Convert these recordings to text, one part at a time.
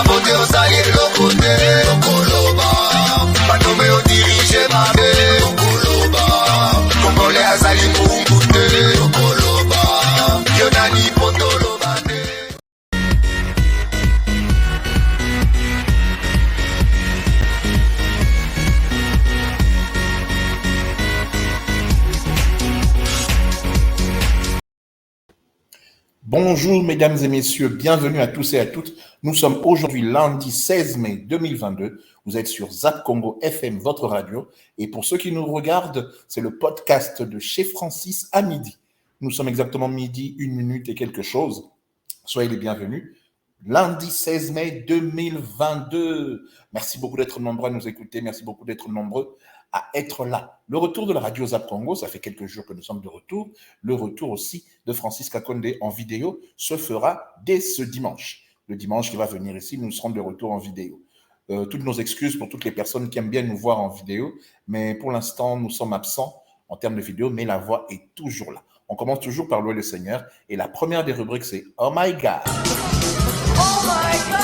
Babote osali lokote Lokoloba Batome odirige mabe Lokoloba Kongole azali mumbute Lokoloba Yonani potolo bane. Bonjour mesdames et messieurs, bienvenue à tous et à toutes. Nous sommes aujourd'hui lundi 16 mai 2022. Vous êtes sur Zap Congo FM, votre radio. Et pour ceux qui nous regardent, c'est le podcast de chez Francis à midi. Nous sommes exactement midi, 1 minute et quelque chose. Soyez les bienvenus. Lundi 16 mai 2022. Merci beaucoup d'être nombreux à nous écouter. Merci beaucoup d'être nombreux à être là. Le retour de la radio Zap Congo, ça fait quelques jours que nous sommes de retour. Le retour aussi de Francis Kakonde en vidéo se fera dès ce dimanche. Le dimanche qui va venir ici, nous serons de retour en vidéo. Toutes nos excuses pour toutes les personnes qui aiment bien nous voir en vidéo, mais pour l'instant, nous sommes absents en termes de vidéo, mais la voix est toujours là. On commence toujours par louer le Seigneur, et la première des rubriques, c'est « Oh my God ». Oh my God!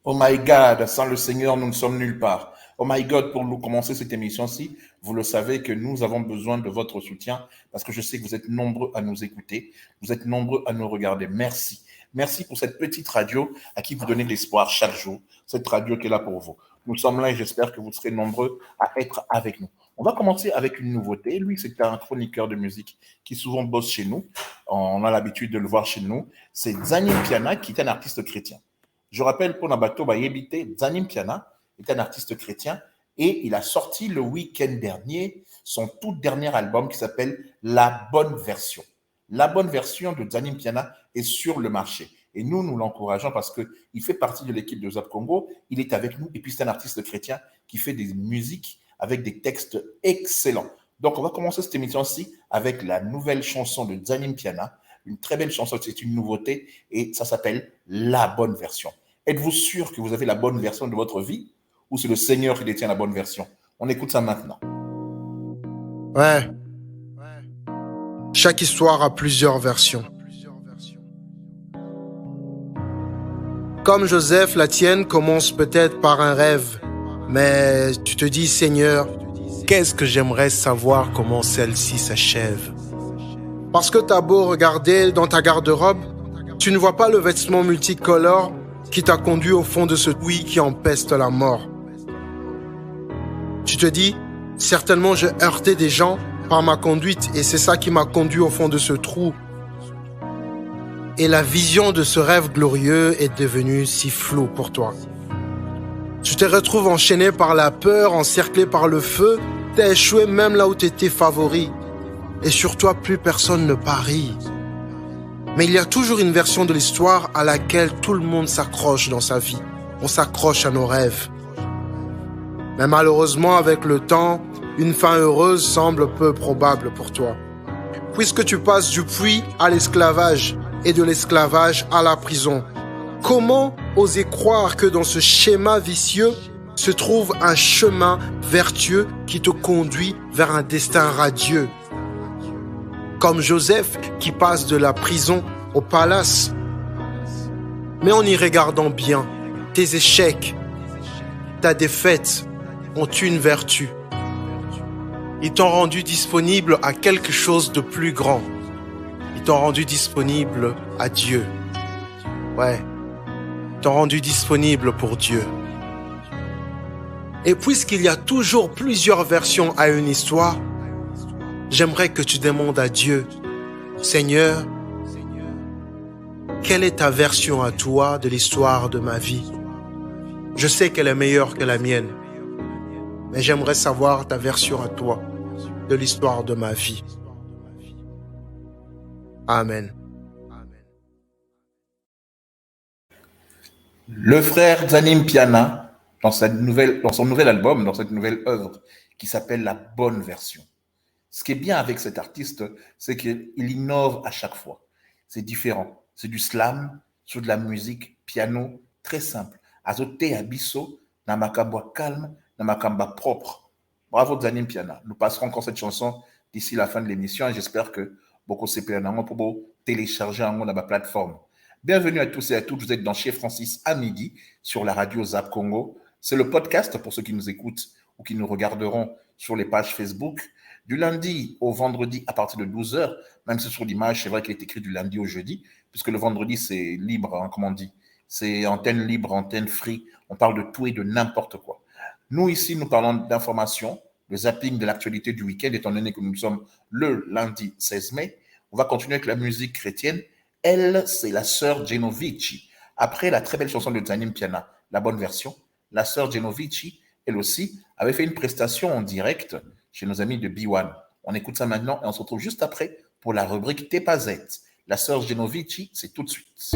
Oh my God, sans le Seigneur, nous ne sommes nulle part. Oh my God, pour nous commencer cette émission-ci, vous le savez que nous avons besoin de votre soutien parce que je sais que vous êtes nombreux à nous écouter, vous êtes nombreux à nous regarder. Merci. Merci pour cette petite radio à qui vous donnez de l'espoir chaque jour, cette radio qui est là pour vous. Nous sommes là et j'espère que vous serez nombreux à être avec nous. On va commencer avec une nouveauté. Lui, c'est un chroniqueur de musique qui souvent bosse chez nous. On a l'habitude de le voir chez nous. C'est Zanim Piana, qui est un artiste chrétien. Je rappelle pour Nabato Bayebite, Zanim Piana est un artiste chrétien et il a sorti le week-end dernier son tout dernier album qui s'appelle La Bonne Version. La Bonne Version de Zanim Piana est sur le marché et nous l'encourageons parce qu'il fait partie de l'équipe de Zap Congo, il est avec nous et puis c'est un artiste chrétien qui fait des musiques avec des textes excellents. Donc on va commencer cette émission-ci avec la nouvelle chanson de Zanim Piana. Une très belle chanson, c'est une nouveauté et ça s'appelle La Bonne Version. Êtes-vous sûr que vous avez la bonne version de votre vie ou c'est le Seigneur qui détient la bonne version? On écoute ça maintenant. Ouais. Chaque histoire a plusieurs versions. Comme Joseph, la tienne commence peut-être par un rêve, mais tu te dis, Seigneur, qu'est-ce que j'aimerais savoir comment celle-ci s'achève? Parce que t'as beau regarder dans ta garde-robe, tu ne vois pas le vêtement multicolore qui t'a conduit au fond de ce puits qui empeste la mort. Tu te dis, certainement j'ai heurté des gens par ma conduite et c'est ça qui m'a conduit au fond de ce trou. Et la vision de ce rêve glorieux est devenue si floue pour toi. Tu te retrouves enchaîné par la peur, encerclé par le feu, t'as échoué même là où t'étais favori. Et sur toi, plus personne ne parie. Mais il y a toujours une version de l'histoire à laquelle tout le monde s'accroche dans sa vie. On s'accroche à nos rêves. Mais malheureusement, avec le temps, une fin heureuse semble peu probable pour toi. Puisque tu passes du puits à l'esclavage et de l'esclavage à la prison. Comment oser croire que dans ce schéma vicieux se trouve un chemin vertueux qui te conduit vers un destin radieux? Comme Joseph qui passe de la prison au palace. Mais en y regardant bien, tes échecs, ta défaite ont une vertu. Ils t'ont rendu disponible à quelque chose de plus grand. Ils t'ont rendu disponible à Dieu. Ouais, ils t'ont rendu disponible pour Dieu. Et puisqu'il y a toujours plusieurs versions à une histoire, j'aimerais que tu demandes à Dieu, Seigneur, quelle est ta version à toi de l'histoire de ma vie? Je sais qu'elle est meilleure que la mienne, mais j'aimerais savoir ta version à toi de l'histoire de ma vie. Amen. Le frère Zanim Piana, dans son nouvel album, dans cette nouvelle œuvre qui s'appelle La Bonne Version. Ce qui est bien avec cet artiste, c'est qu'il innove à chaque fois. C'est différent. C'est du slam, sur de la musique, piano, très simple. Azote abisso, na makamba calme, na makamba propre. Bravo Zanim Piana. Nous passerons encore cette chanson d'ici la fin de l'émission et j'espère que beaucoup se plaignent pour télécharger en la plateforme. Bienvenue à tous et à toutes. Vous êtes dans Chez Francis à midi sur la radio Zap Congo. C'est le podcast pour ceux qui nous écoutent ou qui nous regarderont sur les pages Facebook. Du lundi au vendredi à partir de 12h, même si sur l'image, c'est vrai qu'il est écrit du lundi au jeudi, puisque le vendredi, c'est libre, hein, comme on dit. C'est antenne libre, antenne free. On parle de tout et de n'importe quoi. Nous, ici, nous parlons d'informations, le zapping de l'actualité du week-end, étant donné que nous sommes le lundi 16 mai. On va continuer avec la musique chrétienne. Elle, c'est la sœur Genovici. Après la très belle chanson de Zanim Piana, la bonne version, la sœur Genovici, elle aussi, avait fait une prestation en direct chez nos amis de B1. On écoute ça maintenant et on se retrouve juste après pour la rubrique T'es pas Z. La sœur Genovici, c'est tout de suite.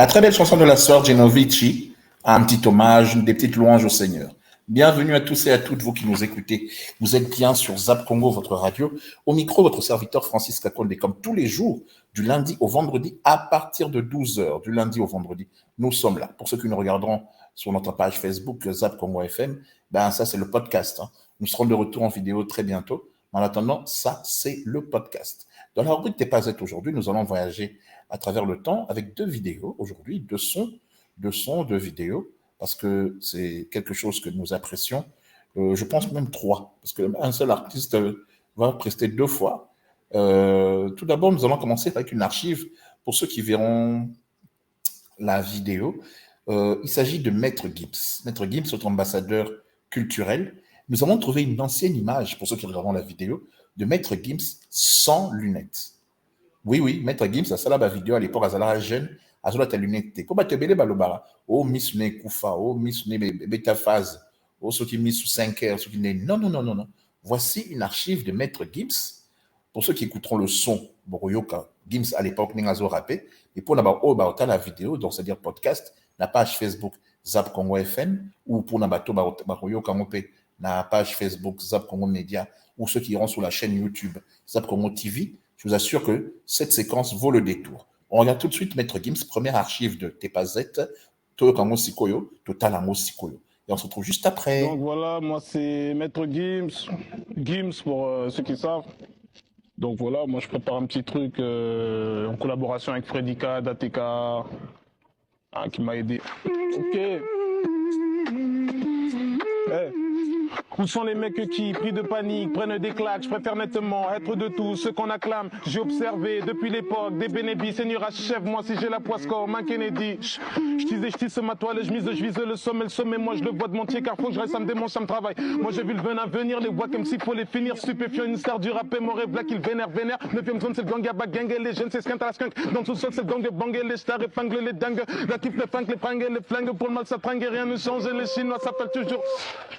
La très belle chanson de la sœur Genovici a un petit hommage, des petites louanges au Seigneur. Bienvenue à tous et à toutes vous qui nous écoutez. Vous êtes bien sur Zap Congo, votre radio. Au micro, votre serviteur Francis Kakonde, comme tous les jours, du lundi au vendredi, à partir de 12h, du lundi au vendredi. Nous sommes là. Pour ceux qui nous regarderont sur notre page Facebook, Zap Congo FM, ben ça, c'est le podcast. Nous serons de retour en vidéo très bientôt. En attendant, ça, c'est le podcast. Dans la rubrique T'es pas Z aujourd'hui, nous allons voyager à travers le temps avec 2 vidéos aujourd'hui, 2 vidéos, parce que c'est quelque chose que nous apprécions. Je pense même 3, parce qu'un seul artiste va prester 2 fois. Tout d'abord, nous allons commencer avec une archive pour ceux qui verront la vidéo. Il s'agit de Maître Gims. Maître Gims, notre ambassadeur culturel. Nous avons trouvé une ancienne image, pour ceux qui regarderont la vidéo, de Maître Gims sans lunettes. Oui, Maître Gims, ça la vidéo à l'époque, à jeune, à ta lunette. Comment te belé balobara? Oh, Miss Ne Koufa, oh, Miss Ne Beta Phase, oh, ceux qui mis sous 5 heures, ceux qui n'est. Non. Voici une archive de Maître Gims. Pour ceux qui écouteront le son, Boroyoka, Gims à l'époque, Ningazo rappé, et pour la vidéo, donc c'est-à-dire podcast, la page Facebook Zap Congo FM, ou pour Nabato Boroyoka Mopé, la page Facebook Zap Congo Media, ou ceux qui iront sur la chaîne YouTube Zap Congo TV, je vous assure que cette séquence vaut le détour. On regarde tout de suite Maître Gims, première archive de Tepazet, Toyokango Sikoyo, Totalango Sikoyo. Et on se retrouve juste après. Donc voilà, moi c'est Maître Gims, Gims pour ceux qui savent. Donc voilà, moi je prépare un petit truc en collaboration avec Fredika, Dateka, qui m'a aidé. Ok. Hey. Où sont les mecs qui, pris de panique, prennent des claques? Je préfère nettement être de tous ceux qu'on acclame. J'ai observé depuis l'époque des bénébis. Seigneur achève, moi si j'ai la poisse comme un Kennedy. Je tisse ma toile, je vise le sommet, moi je le vois de mon pied car faut que je reste, ça me démonte, ça me travaille. Moi j'ai vu le venin venir, les voix comme s'il faut les finir. Stupéfiant, une star du rap et mon rêve là qu'il vénère. 9ème zone c'est le gang à bagang les jeunes c'est skunk à la skunk. Dans le sous-sol c'est le gang de banger les stars épingle les dingues. La kiff les funk, les fringues, les flingues. Pour le mal ça tringue, rien ne change. Les Chinois s'appellent toujours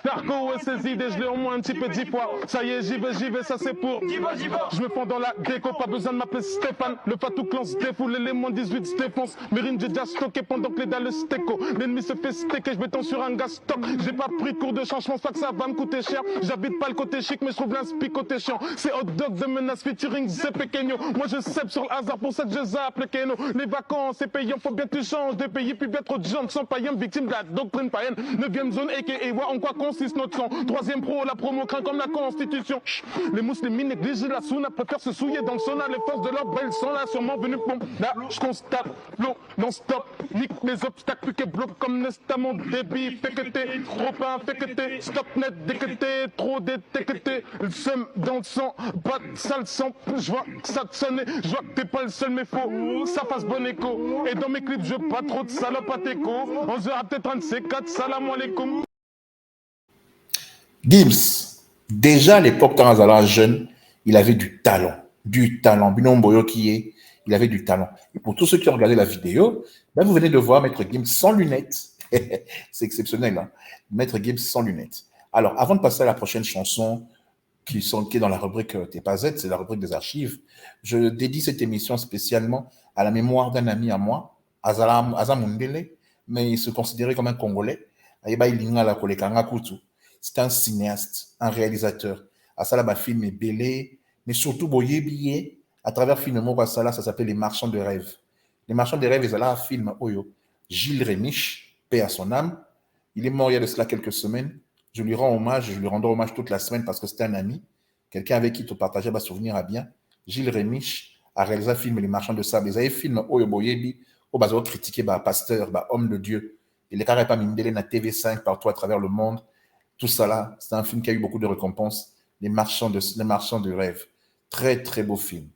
Narco et ses idées, je l'ai au moins un petit peu 10 fois. Ça y est, j'y vais, ça c'est pour. Je me prends dans la déco, pas besoin de m'appeler Stéphane. Le fatou clan se défoule, les moins 18 se défonce. Mes rimes j'ai déjà stocké pendant que les dalles stéco. L'ennemi se fait stecker, je m'étends sur un gaz stock. J'ai pas pris de cours de change, je pense pas que ça va me coûter cher. J'habite pas le côté chic, mais je trouve l'inspi côté chiant. C'est hot dog de menace featuring c'est pequeño. Moi je cèpe sur le hasard, pour ça que je zappe le keno. Les vacances, c'est payant, faut bien que tu changes de pays. Puis bien trop de gens sont païens, victimes de la doctrine païenne. 9ème zone, et en quoi consiste notre sang? 3ème pro, la promo craint comme la constitution. Chut. Les musulmans négligent la souna, préfèrent se souiller dans le sauna. Les forces de l'ordre, elles sont là, sûrement venues pour. Là, je constate, flow, non-stop, nique les obstacles, plus qu'elles bloquent comme Nesta, mon débit. Fait que t'es trop infecté, stop net, dès que t'es trop détecté. Le seum dans le sang, pas de sale sang. Je vois que ça te sonne, je vois que t'es pas le seul, mais faut ça fasse bon écho. Et dans mes clips, je veux pas trop de salopes à t'écho. On se verra peut-être un de ces 4, salam alaikum. Gims, déjà à l'époque, quand Azala jeune, il avait du talent. Binomboyo qui est, il avait du talent. Et pour tous ceux qui ont regardé la vidéo, ben vous venez de voir Maître Gims sans lunettes. C'est exceptionnel, hein? Maître Gims sans lunettes. Alors, avant de passer à la prochaine chanson, qui est dans la rubrique T'es pas Z, c'est la rubrique des archives, je dédie cette émission spécialement à la mémoire d'un ami à moi, Azamundele, mais il se considérait comme un Congolais. C'est un cinéaste, un réalisateur. Asala film est belé, mais surtout boyebiye à travers film Asala, ça s'appelle Les Marchands de rêve. Les Marchands de rêve, ils allaient un film Oyo. Gilles Rémiche, paix à son âme. Il est mort il y a de cela quelques semaines. Je lui rends hommage, je lui rendrai hommage toute la semaine parce que c'était un ami, quelqu'un avec qui tu partageais ma souvenir à bien. Gilles Rémiche a réalisé un film Les Marchands de sable. Ils avaient film Oyo Boyebi, où ils ont critiqué pasteur, homme de Dieu. Il est carrément pas mindélé na TV5 partout à travers le monde. Tout ça là, c'est un film qui a eu beaucoup de récompenses. Les marchands de rêve. Très, très beau film.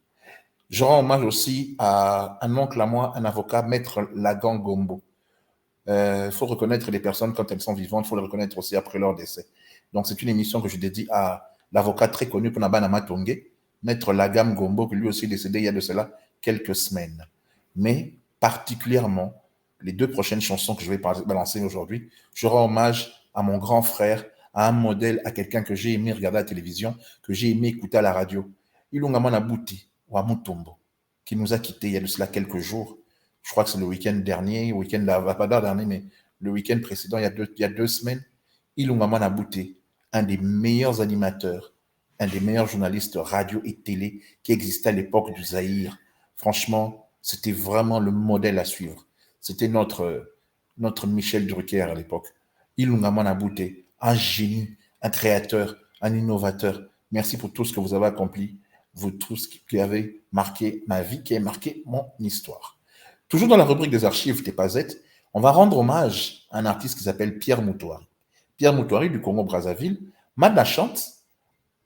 Je rends hommage aussi à un oncle à moi, un avocat, Maître Lagan Gombo. Il faut reconnaître les personnes quand elles sont vivantes, il faut les reconnaître aussi après leur décès. Donc, c'est une émission que je dédie à l'avocat très connu pour Nabana Matongé, Maître Lagam Gombo, qui lui aussi est décédé il y a de cela quelques semaines. Mais particulièrement, les 2 prochaines chansons que je vais balancer aujourd'hui, je rends hommage à mon grand frère, à un modèle, à quelqu'un que j'ai aimé regarder à la télévision, que j'ai aimé écouter à la radio. Ilungamana Bouti, Wamutombo, qui nous a quittés il y a de cela quelques jours. Je crois que c'est le week-end dernier, pas dernier, mais le week-end précédent, il y a 2 semaines. Ilungamana Bouti, un des meilleurs animateurs, un des meilleurs journalistes radio et télé qui existait à l'époque du Zaïre. Franchement, c'était vraiment le modèle à suivre. C'était notre Michel Drucker à l'époque. Ilungamana Bouti, un génie, un créateur, un innovateur. Merci pour tout ce que vous avez accompli. vous tous qui avez marqué ma vie, qui avez marqué mon histoire. Toujours dans la rubrique des archives TEPAZET, on va rendre hommage à un artiste qui s'appelle Pierre Moutouari. Pierre Moutouari du Congo-Brazzaville, Manda Chante,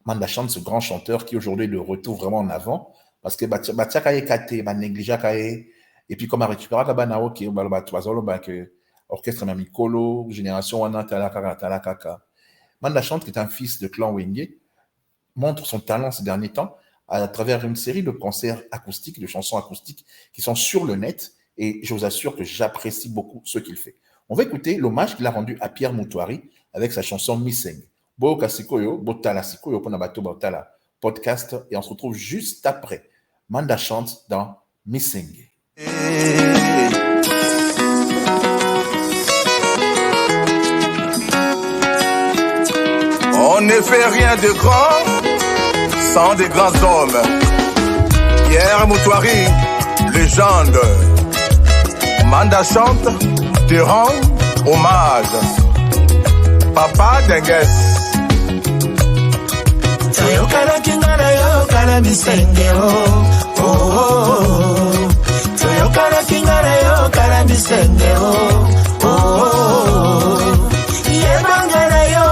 ce grand chanteur qui aujourd'hui est de retour vraiment en avant, parce que Batiaka Kate, Négligea Kaye, et puis comme à récupérer Kabanao, qui est orchestre Mamikolo, Génération Wana Talakaka. Manda Chante, qui est un fils de clan Wenge, montre son talent ces derniers temps à travers une série de concerts acoustiques, de chansons acoustiques qui sont sur le net, et je vous assure que j'apprécie beaucoup ce qu'il fait. On va écouter l'hommage qu'il a rendu à Pierre Moutouari avec sa chanson Miseng. Boka Sikoyo, Botala Sikoyo, Ponabato Botala podcast, et on se retrouve juste après Manda Chante dans Miseng. On ne fait rien de grand sans des grands hommes. Pierre Moutouari, légende. Manda Chante te rend hommage. Papa Dengues. Toyokana kingana yokana misenge oh oh. Toyokana kingana yokana misenge oh. Yebangana yo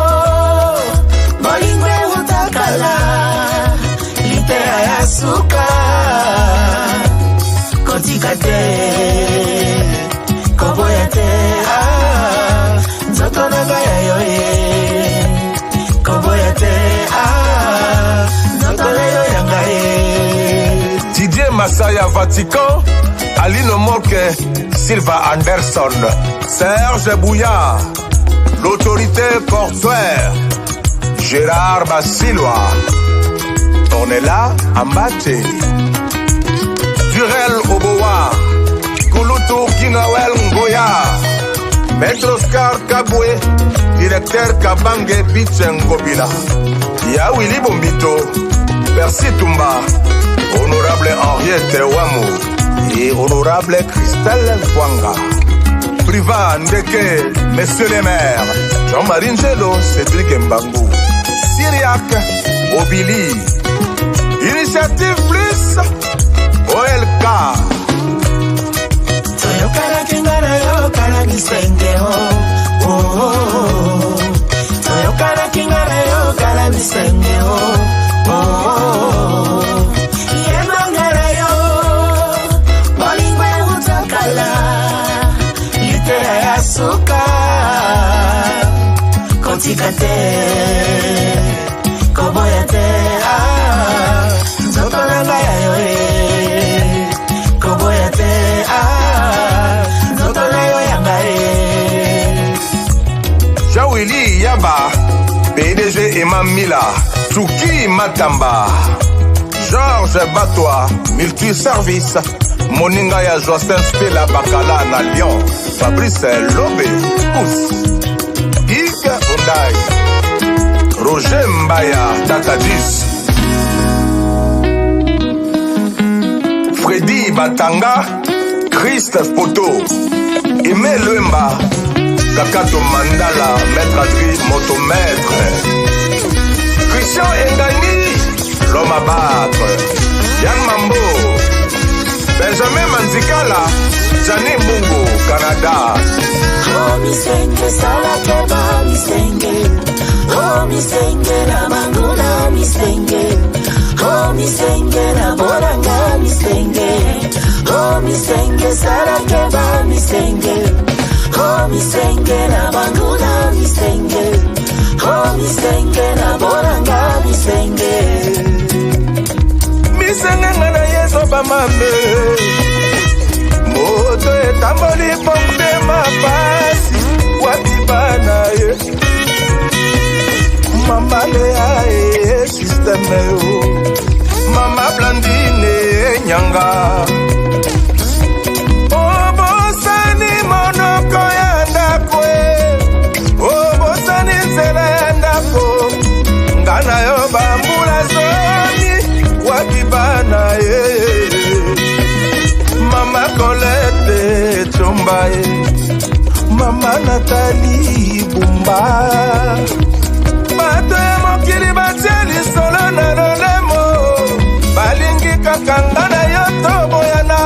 molingwe utakala litea ya suka kotikate koboyate nzoto nanga ya yoye koboyate nzoto na yo yanga ye Didier Massaya Vatican, Aline Moke, Silva Anderson, Serge Bouillard, l'autorité portuaire, Gérard Bassilois, Ornella Ambate, Durel Oboa, Kouloutou Kinawel Ngoya, Maître Oscar Kaboué, directeur Kabange Bichengobila, Yawili Bombito, Percy Toumba, honorable Henriette Wamou et honorable Christelle Kwanga. Priva Ndeke, messieurs les maires, Jean-Marie Ngelo, Cédric Mbangou, Syriac, Obili, Initiative Plus, OLK. Toyokana kingana yokana misenge oh oh. Toyokana kingana yokana misenge oh. Yemangana yo molingwe utakala litea ya suka kotikate koboyate nzoto nanga ya yoye koboyate nzoto na yo yanga ye Jawili Yaba, PDG Imam Mila, Tsuki Matamba, Georges Batois, Multiservice, Moninga ya Jocelyn Stella Bakala na Lyon, Fabrice Lobe, Ous, Ike Ondai, Roger Mbaya, Tata 10, Freddy Batanga, Christophe Poto, Aimé Lemba, Kakato Mandala, Maître Adri, Motomètre, Christian Engani, l'homme à battre, Yann Mambo, Benjamin Manzikala, Gianni Mungo, Canada. Oh misenge salakeba misenge. Oh misenge na manguna misenge. Oh misenge na boranga misenge. Oh misenge salakeba misenge. Oh misenge na manguna misenge. Oh misenge na boranga misenge. Misenge ngana yeso bamame. Moto etamboli pompe mapasi. Watibana ye. Mama lea e systeme yo. Mama Blandine nyanga. Obosani monoko ya ndakwe. Obosani nzela ya ndako. Ngana yo bambula zoni. Wakibana ye. Mama Colette Chombaye, Mama Nathalie Bumba, Bato ya mokili batieli solo na lolemo, kaka nga na yo toboyana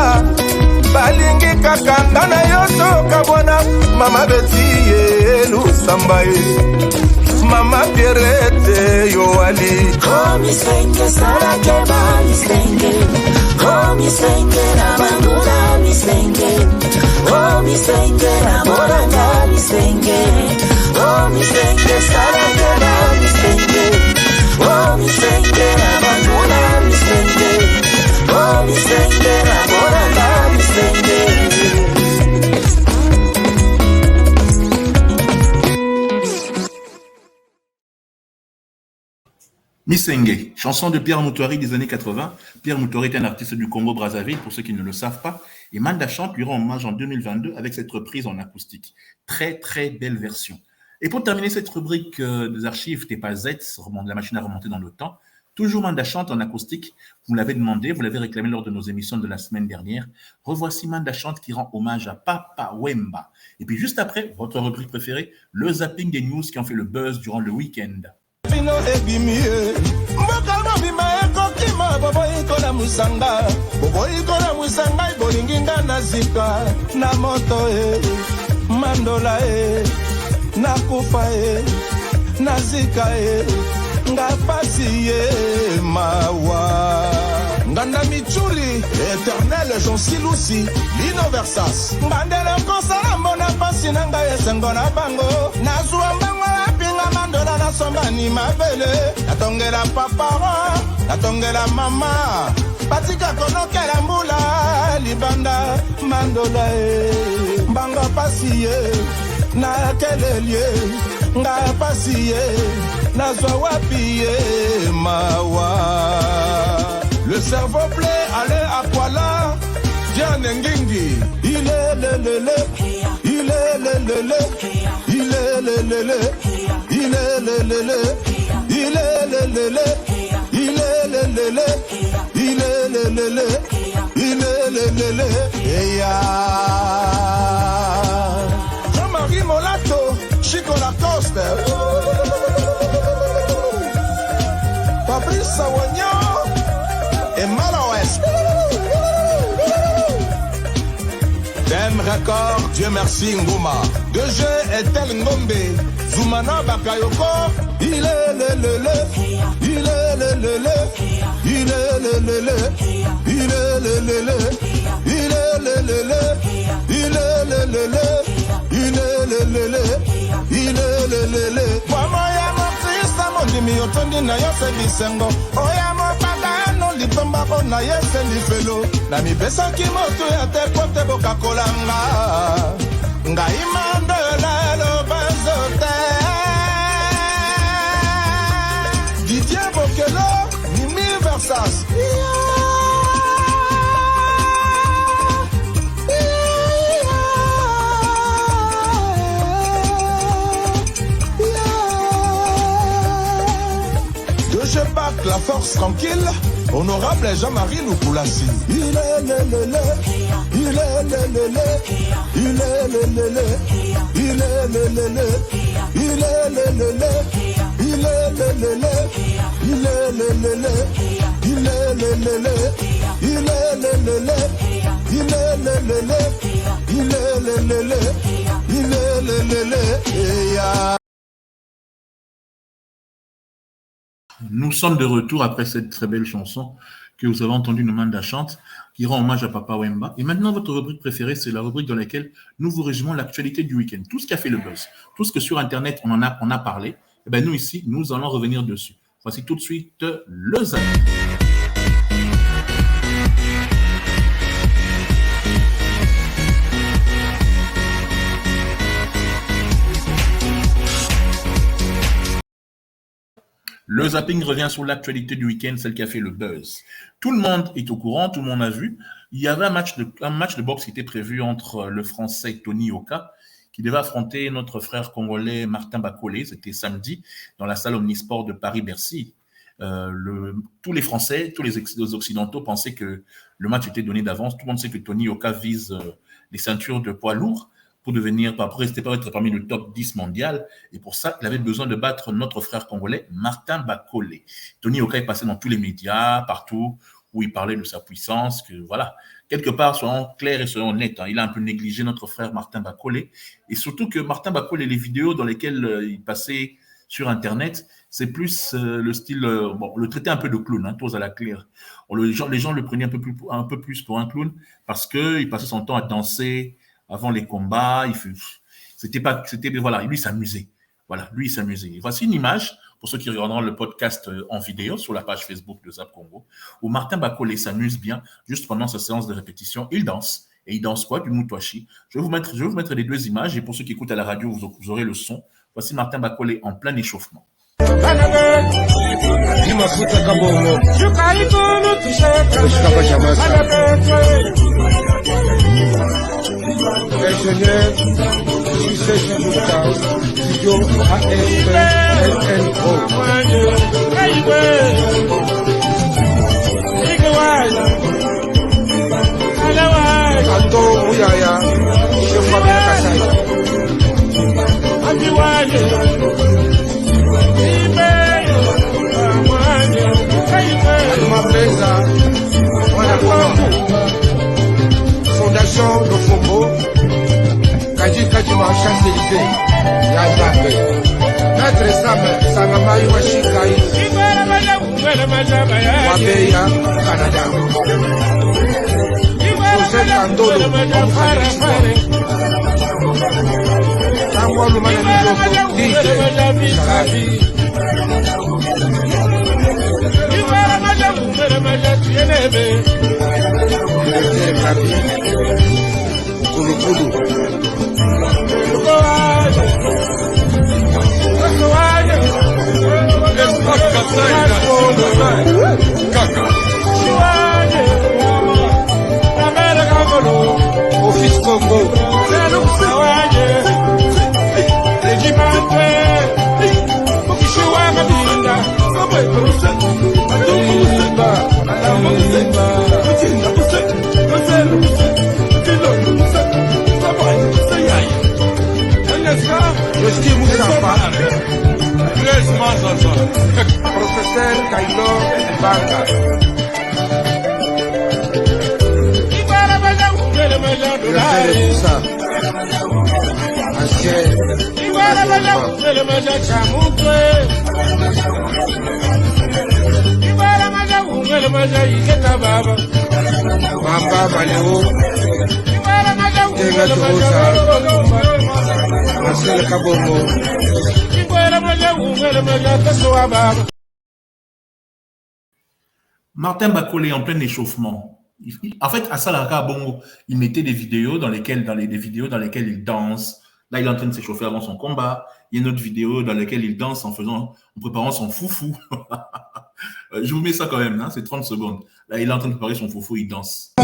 balingi kaka nga na yo tokabwana mama beti ye lusamba ye mama Pierrette yo ali oh misenge salake ba misenge oh misenge na bangura misenge oh misenge na moranga misenge oh misenge salake ba misenge oh misenge na bangura misenge oh misenge na moranga misenge. Misenge, chanson de Pierre Moutoiri des années 80. Pierre Moutoiri est un artiste du Congo-Brazzaville, pour ceux qui ne le savent pas. Et Manda Chante lui rend hommage en 2022 avec cette reprise en acoustique. Très, très belle version. Et pour terminer cette rubrique des archives T'es pas Z, la machine à remonter dans le temps, toujours Manda Chante en acoustique. Vous l'avez demandé, vous l'avez réclamé lors de nos émissions de la semaine dernière. Revoici Manda Chante qui rend hommage à Papa Wemba. Et puis juste après, votre rubrique préférée, le zapping des news qui ont fait le buzz durant le week-end. bino ebimie mboka mobima ekokima boboyikola musanga boboyikola musanga bolingi nga na zika na moto mandola nakufa na zika nga pasi mawa nganda michuli éternel Jean Silusi Lino Versas mbandele kosala mbona pasi na ngai esengo na bango nazwa mbango yapinga mandola nasombani mabele natongela papa natongela mama batika konokela mbula libanda mandola mbanga pasi na kelelie nga pasi nazwa wapi mawa. Le cerveau bleu, allez à Kuala, Diane Ngingi, il est le, il est le, il est le, il est le, il est le, il est le, il est le, il est le, et ya. Jean-Marie Molato, Chico Lacoste, Fabrice Sawagnon. Dem record, Dieu merci Ngoma. De jeu est-elle Ngombe. Zoumana Bakayoko. Il est le, il est le, il est le, il est le, il est le, il est le, il est le, il est le. Moya mo Krista mo dimi otondi na yose bisengo. Oya mo pagano litomba ko na yese lifelo. Na mi pesa ki moto ya te pote boka kolanga. Ngai mandela lo bazote. Didier Bokelo, Mimi Versas. Je bac la force tranquille, honorable Jean-Marie Loupoulassi. Il est le, il est le, il est le, il est le, il est le, il est le, il est le, il est le, il est le, il est le, il est le, il Nous sommes de retour après cette très belle chanson que vous avez entendue, Manda Chante, qui rend hommage à Papa Wemba. Et maintenant, votre rubrique préférée, c'est la rubrique dans laquelle nous vous résumons l'actualité du week-end. Tout ce qui a fait le buzz, tout ce que sur Internet on a parlé, et bien nous ici, nous allons revenir dessus. Voici tout de suite le zapping. Le zapping revient sur l'actualité du week-end, celle qui a fait le buzz. Tout le monde est au courant, tout le monde a vu. Il y avait un match de boxe qui était prévu entre le Français Tony Yoka, qui devait affronter notre frère congolais Martin Bakolé. C'était samedi dans la salle Omnisport de Paris-Bercy. Tous les Français, tous les Occidentaux pensaient que le match était donné d'avance. Tout le monde sait que Tony Yoka vise les ceintures de poids lourds pour rester parmi le top 10 mondial. Et pour ça, il avait besoin de battre notre frère congolais, Martin Bakolé. Tony Yoka est passé dans tous les médias, partout, où il parlait de sa puissance, que voilà, quelque part, soyons clairs et soyons honnêtes, hein, il a un peu négligé notre frère Martin Bakolé, et surtout que Martin Bakolé, les vidéos dans lesquelles il passait sur Internet, c'est plus le style, bon, le traité un peu de clown, hein, tous à la claire. Les gens le prenaient un peu plus pour un clown parce qu'il passait son temps à danser avant les combats. Voilà, lui, il s'amusait. Voilà, lui, il s'amusait. Voici une image, pour ceux qui regarderont le podcast en vidéo sur la page Facebook de Zap Congo, où Martin Bakolé s'amuse bien, juste pendant sa séance de répétition. Il danse. Et il danse quoi? Du moutouachi. Je vais vous mettre les deux images, et pour ceux qui écoutent à la radio, vous aurez le son. Voici Martin Bakolé en plein échauffement. Fondation Lofobo, Kaji Champs-Élysées, Yazambe, Maître Sam, Sangamai Washikai, Wabeya, Canada, José Candolo, Tango Lumanamizo, DJ, Salavi. Office Congo. Professeur Kailo Banga. Martin Bakolé en plein échauffement. En fait, à Salaka Bongo, il mettait des vidéos dans lesquelles il danse. Là, il est en train de s'échauffer avant son combat. Il y a une autre vidéo dans laquelle il danse en préparant son foufou. Je vous mets ça quand même, hein, c'est 30 secondes. Là, il est en train de préparer son foufou, il danse.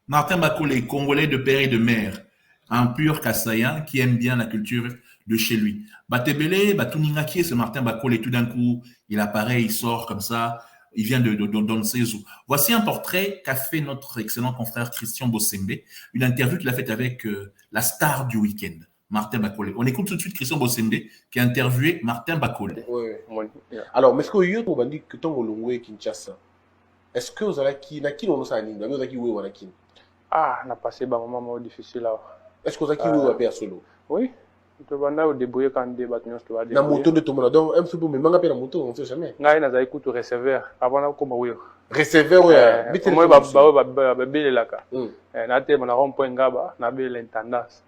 Martin Bakolé, Congolais de père et de mère, un pur Kassaïen qui aime bien la culture de chez lui. Batebele, Batuningakie, ce Martin Bakolé, tout d'un coup, il apparaît, il sort comme ça, il vient de Donsezu. Voici un portrait qu'a fait notre excellent confrère Christian Bossembe, une interview qu'il a faite avec la star du week-end, Martin Bakolé. On écoute tout de suite Christian Bossembe qui a interviewé Martin Bakolé. Oui. Alors, mais est-ce que vous avez dit que tu as Kinshasa? Est-ce que vous avez dit que vous avez dit que vous avez dit on a passé un moment difficile là. Est-ce que vous avez dit solo? Oui. Tu vas débrouiller quand on débat. La moto de tout le monde. Donc, un peu plus, mais je ne la moto, on ne sait jamais. Je n'ai pas de receveur. Avant, on a eu receveur, oui. Moi, je suis l'intendance.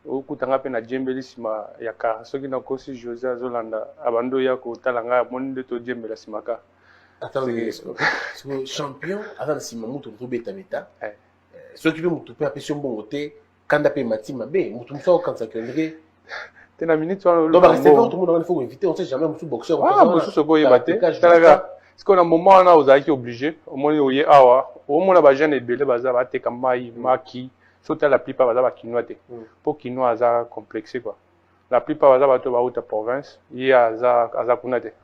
okutanga pe na djembeli sima ya ka soki na kosi José Azolanda abando ya ko talanga monde to djembela simaka. Attends, champion avant sima mutu to beta beta. Ceux qui veulent mutu pe apession bon côté kanda pe matima be mutu mso quand ça kendré. Tena minute on donc rester fort tout le monde il faut inviter on sait jamais mutu boxeur. Ah mutu so boye baté talaga Parce qu'à un moment, on a osé obligé, au moins, on a des jeunes ébélés, baza, kamai, maki, surtout la plupart, baza, kinoate. Pour kinoa, baza, complexé, quoi. La plupart, baza, bato, baouta province, il y a baza, kunate.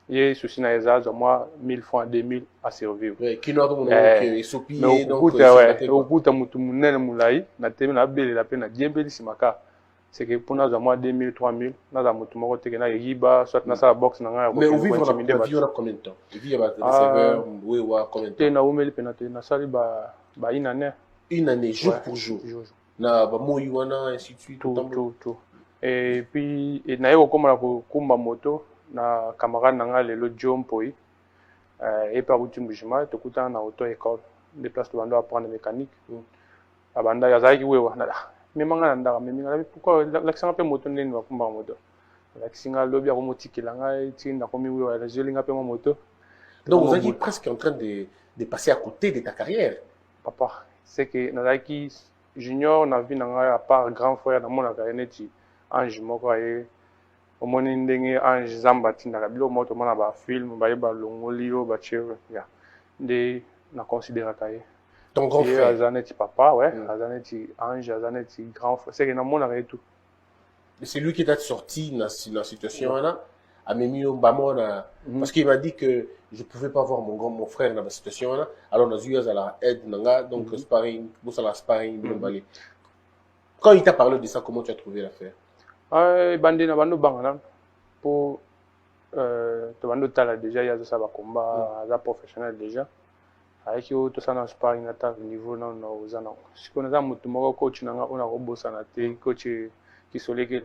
Il y a souci, na baza, moi, 1000 francs, 2000 à survivre. Ouais, kinoa, comme on a dit, mais au bout de moutoumounen, moulaï, na teme, na belle, la peine, na diembeli, simaka. C'est que pour nous, moi, 2000, 3000, nous avons tout le monde qui est riba, soit dans la boxe, mais on vit on a combien de temps? On vit avec des serveurs, oui, combien de temps? On a une année. Une année, jour pour jour. Na ba moyuana, ainsi de suite. Tout. Et puis, il y a eu comme la kumba moto, na camarade nanga le John Poi, et par outil mouvement, tout le temps na auto école, des places où on doit apprendre mécanique. Abanda yazaki wewa nada. Mais pourquoi l'accent un peu moto n'est pas comme moto? L'accent lobby a remonté qu'il a été dans comme oui, la jolie un peu mon moto. Donc vous êtes presque en train de passer à côté de ta carrière. Papa, c'est que Nazaki junior n'a vu à part grand frère dans mon carrière Ange Moko et au moins une Ange Zambati dans la bio moto mon aba film ba longolio ba chérie ya de na considérer carrière. Ton grand frère. Azanetti papa, ouais. Azanetti Ange, Azanetti grand frère. C'est que dans mon arrêt tout. C'est lui qui t'a sorti dans la situation là. À Memio Bamona. Parce qu'il m'a dit que je ne pouvais pas voir mon frère dans la situation là. Alors on a eu à la aide nanga, donc sparring, la sparring, Quand il t'a parlé de ça, comment tu as trouvé l'affaire? Bandé na bando bangana pour to bando tala déjà il y a ça va combat, ça professionnel déjà. Avec tout ça dans le sparring à tel niveau là aux années. Si on a un mot coach on a robosa na te coach qui solégué.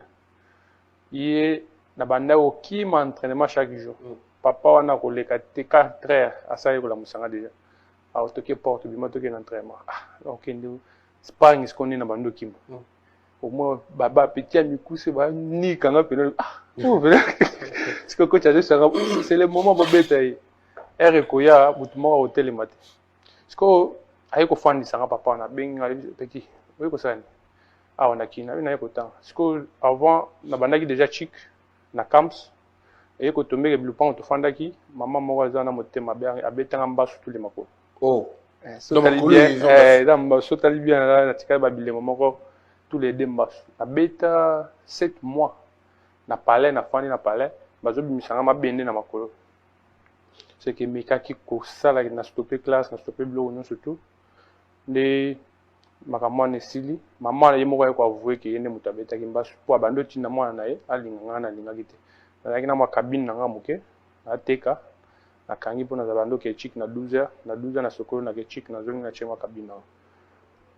Il est na banda au qui m'entraînement chaque jour. Papa on a collé 4 heures à ça il la musanga déjà. A autoqué porte du moto qui entraînement. Donc nous sparring ce qu'on est na bando kim. Au moins baba petit ami cousse ba ni kanga pelo ce que coach a dit c'est le moment babetaye. Koya mutumo hotel mate. Sko ayiko fandi sanga papa na benga petit. Oui ko sani. On a kina na yeko temps. Sko avant na bandaki déjà chic na camps et ko tombe ke blupan to fandaki maman moko za na motema bien abetanga mbasu tous les mako. Oh. Sotali bien dans sotali bien na tika ba bilemo moko tous les deux mbasu. Abeta 7 mois na palais na fandi na palais bazo bimisanga mabende na makolo. C'est que mes cas qui ça là n'a stoppé classe n'a stoppé bloc non surtout de maman nesili maman na yemo ko avouer que yene mutabeta kimba pour abando tina mwana nae alinga na linga gite na kina ma cabine na muke na teka na kangi pona za bando ke chic na 12h na sokolo na ke chic na zoni na chema cabine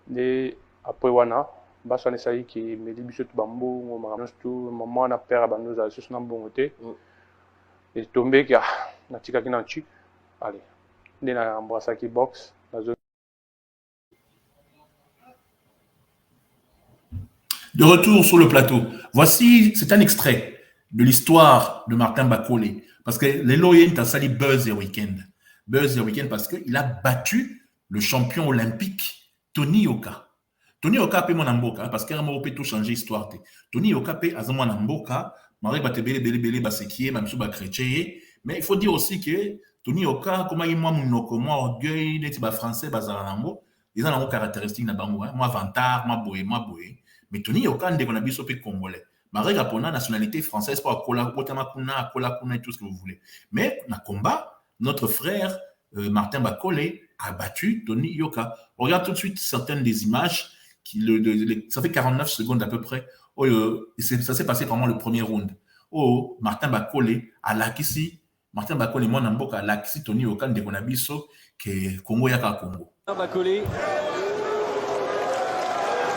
de après wana baso ne sai ki me libiso to bambo ngoma tout maman na père bando za sous na bongote et tombé que na tika kina chic allez de na embrassa qui boxe na zone. De retour sur le plateau, voici, c'est un extrait de l'histoire de Martin Bakolé. Parce que les Loyens ont sali Buzz et Weekend. Buzz et Weekend parce qu'il a battu le champion olympique Tony Yoka. Tony Yoka a mon amboka parce qu'il a tout changé l'histoire. Tony Yoka a mon amboka, Marie Batebele Bele Basekié, même sous Bakreché. Mais il faut dire aussi que Tony Yoka, comme il moi mon orgueil, les français, Bazarango, ils ont une caractéristique na bango. Moi vantard, moi boé. Mais Tony Yoka, on a vu congolais. Marie Gapona, nationalité française, pour Kola et tout ce que vous voulez. Mais, dans le combat, notre frère Martin Bakolé a battu Tony Yoka. On regarde tout de suite certaines des images. Ça fait 49 secondes à peu près. Ça s'est passé pendant le premier round. Martin Bakolé a l'acquis. Martin Bakolé, mon amboka, a l'acquis Tony Yoka, de Konabiso, que Congo Yaka Congo. Bakolé.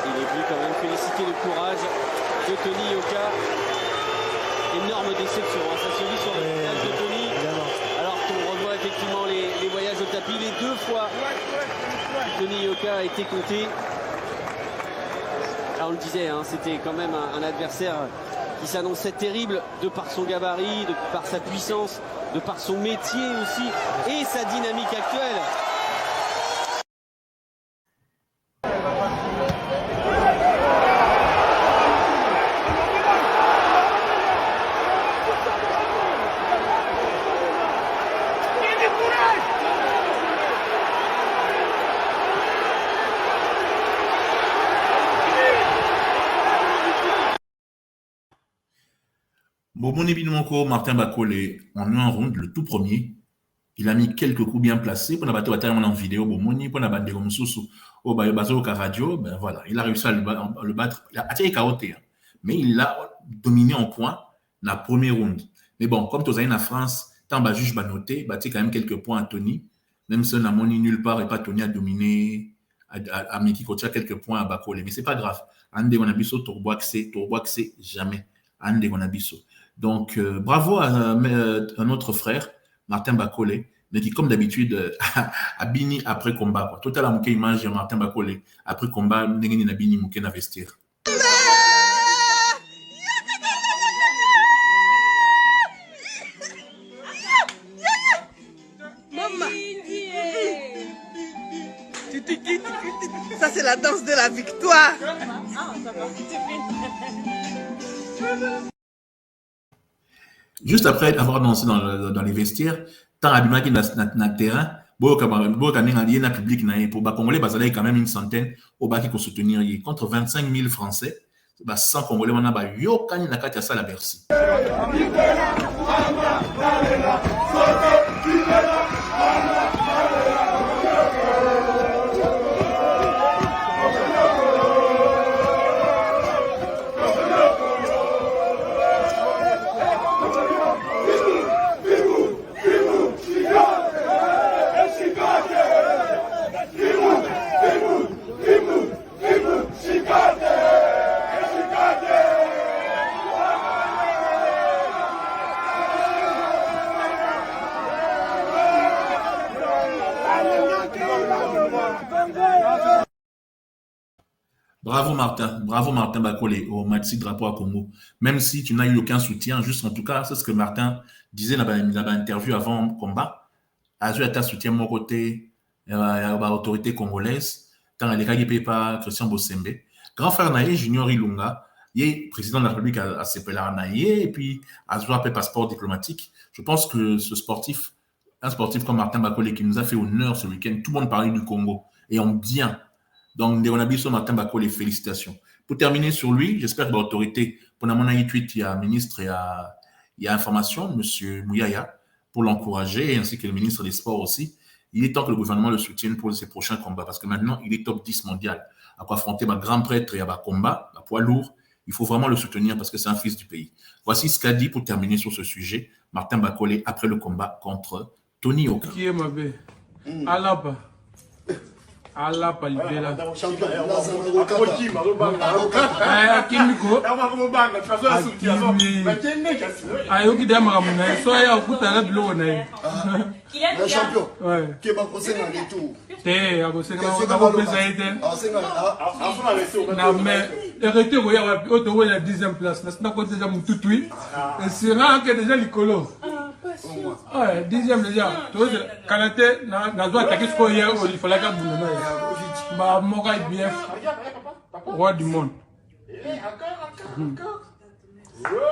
Il est venu quand même féliciter le courage de Tony Yoka. Énorme déception, ça se lit sur le visage de Tony. Alors qu'on revoit effectivement les voyages au tapis. Les 2 fois, Tony Yoka a été compté. Alors on le disait, hein, c'était quand même un adversaire qui s'annonçait terrible de par son gabarit, de par sa puissance, de par son métier aussi et sa dynamique actuelle. Bomoni Binomoko, Martin Bakole, en un round, le tout premier, il a mis quelques coups bien placés pour la battre en vidéo, Bomoni, pour la battre comme Soussou, au Bazo Radio, ben voilà, il a réussi à le battre. Il a attiré KOT, mais il l'a dominé en points dans la première round. Mais bon, comme tu as en France, tant que juge va noter, bah, tu as quand même quelques points à Tony, même si on n'a moni nulle part et pas Tony a dominé, à Miki Kocha quelques points à Bakole. Mais c'est pas grave. Ande Gonabiso, Tourboaxé, jamais. Ande Gonabiso. Donc, bravo à notre frère, Martin Bakole, mais qui, comme d'habitude, a bini après combat. Quoi. Total, à image de Martin Bakole, après combat, Nengi n'a bini mouké investir. Ça, c'est la danse de la victoire. Juste après avoir dansé dans les vestiaires, tant Abima qui est dans le terrain, Boka n'a public pour les Congolais, il y a quand même une centaine au bas qui peut soutenir contre 25 000 Français. 100 Congolais, on a yo quand il a qu'à ça la Bercy. Bravo Martin Bakole au Matsi Drapeau à Congo. Même si tu n'as eu aucun soutien, juste en tout cas, c'est ce que Martin disait dans l'interview avant le combat. A eu un soutien de mon côté, l'autorité congolaise, quand elle est par Christian Bossembe. Grand frère Naye, Junior Ilunga, il est président de la République à Sepelar Naye, et puis a eu un passeport diplomatique. Je pense que ce sportif, un sportif comme Martin Bakole qui nous a fait honneur ce week-end, tout le monde parlait du Congo, et on bien. Donc, on a vu Martin Bakole, félicitations. Pour terminer sur lui, j'espère que l'autorité, pour mon tweet, il y a un ministre, il y a information, M. Mouyaya, pour l'encourager, ainsi que le ministre des Sports aussi. Il est temps que le gouvernement le soutienne pour ses prochains combats, parce que maintenant, il est top 10 mondial. À quoi affronter ma grand prêtre et à ma combat, ma poids lourd, il faut vraiment le soutenir parce que c'est un fils du pays. Voici ce qu'a dit pour terminer sur ce sujet, Martin Bakole après le combat contre Tony Oka. Qui est ma belle? Alaba. Allah palibela ayoki de makambo na ye so ya okutana biloko na ye te akosenga kopesa ye te na mais erete koya wapi oyo tokoya 10e place nasina ko deja mututui esira ke deja likolo 10e déjà Kanate nazwa ataki sikoyo ye oyo lifalaka bunda na ye ba moka IBF roi du monde.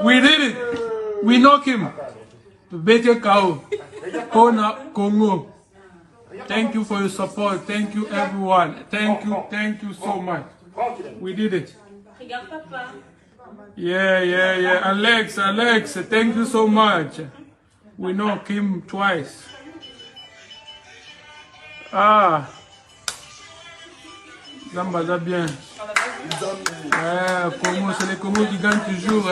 We did it. We knock him. Bete Kao. Kona Congo. Thank you for your support. Thank you everyone. Thank you so much. We did it. Yeah. Alex, thank you so much. We knock him twice. Zamba va bien. Congo, c'est les Congo qui gagnent toujours.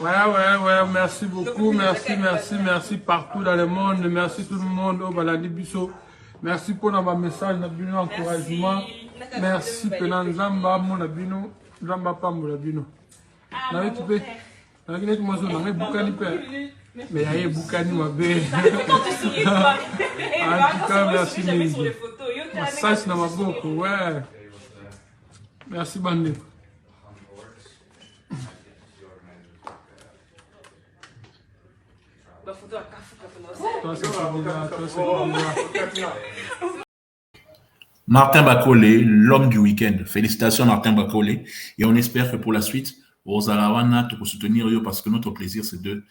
Ouais, merci beaucoup, merci partout dans le monde, merci tout le monde au Baladi Bisso. Merci pour notre message, notre encouragement. Merci pour notre Zamba, mon abino, Zamba pas mon abino. Mais il y a Boukani, ma belle. En tout cas, merci mille. Massage dans ma bouche, ouais. Merci, Bandé. Martin Bakolé, l'homme du week-end. Félicitations Martin Bakolé. Et on espère que pour la suite, Rosalawana, pour soutenir eux, parce que notre plaisir, c'est de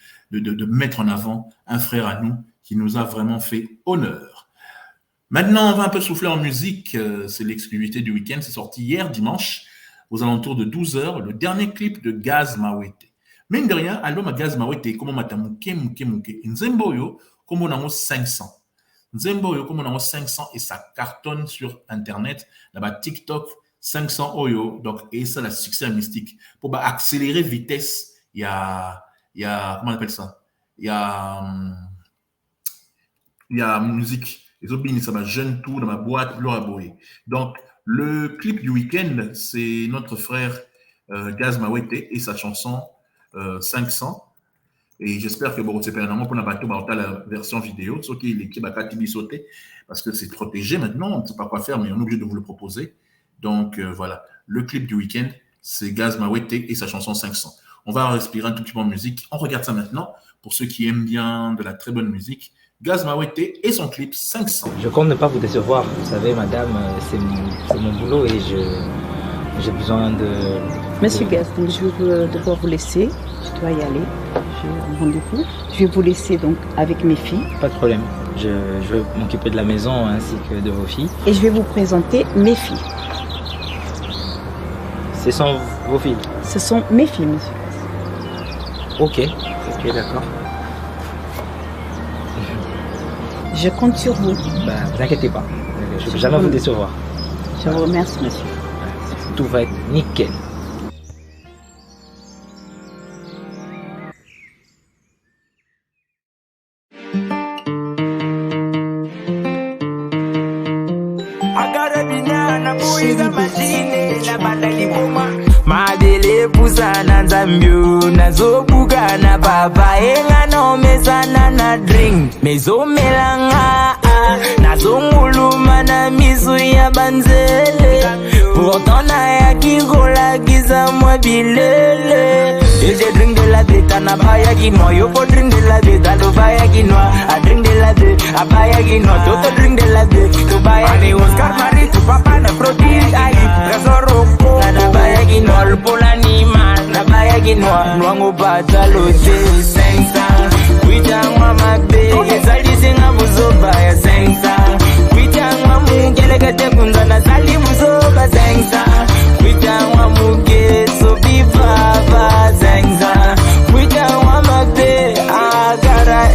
mettre en avant un frère à nous qui nous a vraiment fait honneur. Maintenant, on va un peu souffler en musique. C'est l'exclusivité du week-end. C'est sorti hier, dimanche, aux alentours de 12h, le dernier clip de Gaz Mawete. Mine de rien, album à Gaz Mawete, comme on m'a dit, Nzemboyo, comme on a 500. Nzemboyo, comme on a 500 et ça cartonne sur Internet. Là-bas, TikTok, 500 Oyo. Donc, et ça, le succès mystique. Pour accélérer vitesse, il y a, comment on appelle ça? Il y a musique. Les autres, ça va jeune tour dans ma boîte, Laura Boé. Donc, le clip du week-end, c'est notre frère Gaz Mawete et sa chanson 500. Et j'espère que bon, c'est pas un amour pour la bateau, la version vidéo, ce qui est l'équipe à Katibi sauter, parce que c'est protégé maintenant, on ne sait pas quoi faire, mais on est obligé de vous le proposer. Donc voilà, le clip du week-end, c'est Gaz Mawete et sa chanson 500. On va respirer un tout petit peu en musique. On regarde ça maintenant. Pour ceux qui aiment bien de la très bonne musique, Gaz Mawete et son clip 500. Je compte ne pas vous décevoir. Vous savez, madame, c'est mon boulot et j'ai besoin de... Monsieur Gaz, donc je vais devoir vous laisser. Je dois y aller. J'ai un rendez-vous. Je vais vous laisser donc avec mes filles. Pas de problème. Je vais m'occuper de la maison ainsi que de vos filles. Et je vais vous présenter mes filles. Ce sont vos filles? Ce sont mes filles, monsieur Gaz. Ok, d'accord. Je compte sur vous. Ben, vous inquiétez pas. Je ne vais jamais vous décevoir. Je vous remercie, monsieur. Tout va être nickel. Mabele pusana nzambio nazobuka na papa enga no mesana na drink mezo melanga nazonguluma na misu ya banzele pourtant na ya kikola giza mwa bilele et je drink de la beta na baya kino yo po drink de la beta lo baya kino I drink de la beta a baya kino toto drink de la beta to baya ni Oscar Marie tu papa na protein ai resoroko na baya kino al polanima na baya kino nwango bata lote 500 kuitangwa mabe ezali singa buzoba ya 500 kuitangwa mungelegete kunza na zali buzoba 500 kuitangwa mugeso bibaba 500 kuitangwa mabe agara